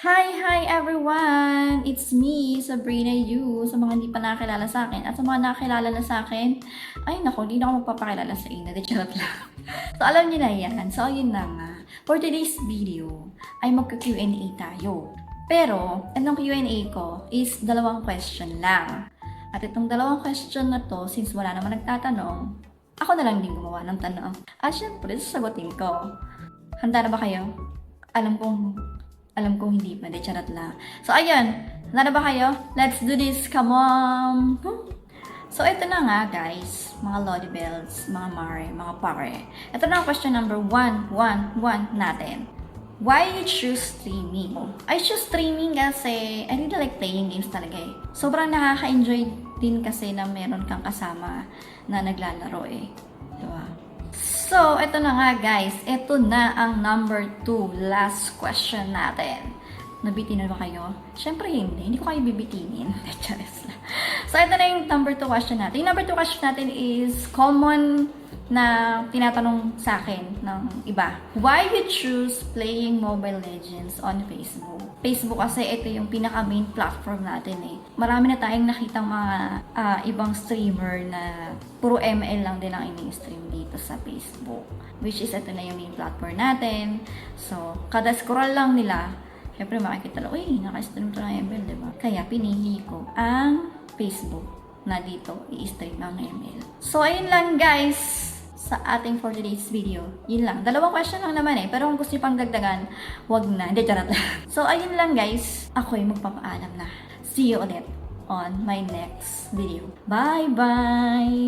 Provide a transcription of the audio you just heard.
Hi everyone! It's me, Sabrina Yu. Sa mga hindi pa nakakilala sa akin at sa mga nakakilala na sa akin, ay nako, hindi na ako magpapakilala sa inyo. De charot lang. So alam niyo na yan. So yun na nga. For today's video, ay magka-Q&A tayo. Pero, itong Q&A ko is dalawang question lang. At itong dalawang question na to, since wala naman nagtatanong, ako na lang din gumawa ng tanong. At syempre, sasagutin ko. Handa na ba kayo? Alam kong hindi pa, de charot lang. So, ayun. Handa na ba kayo? Let's do this. Come on! So, ito na nga, guys. Mga Lodi Bells, mga Mare, mga Pare. Ito na ang question number 1 natin. Why you choose streaming? I choose streaming kasi I really like playing games talaga eh. Sobrang nakaka-enjoy din kasi na meron kang kasama na naglalaro eh. Diba? So, ito na nga guys. Ito na ang number 2. Last question natin. Nabitin na ba kayo? Siyempre hindi. Hindi ko kayo bibitinin. So, ito na yung number 2 question natin. Yung number 2 question natin is common na tinatanong sa akin ng iba. Why you choose playing Mobile Legends on Facebook? Facebook kasi ito yung pinaka-main platform natin eh. Marami na tayong nakitang mga ibang streamer na puro ML lang din ang ini-stream dito sa Facebook. Which is ito na yung main platform natin. So, kada scroll lang nila, syempre makikita lang, uy, naka-stream to ng ML, diba? Kaya pinili ko ang Facebook na dito i-stream ang ML. So, ayun lang guys sa ating for today's video. Yun lang. Dalawang question lang naman eh. Pero kung gusto nyo pang dagdagan, wag na. Hindi, charot lang. So, ayun lang guys. Ako'y magpapaalam na. See you ulit on my next video. Bye-bye!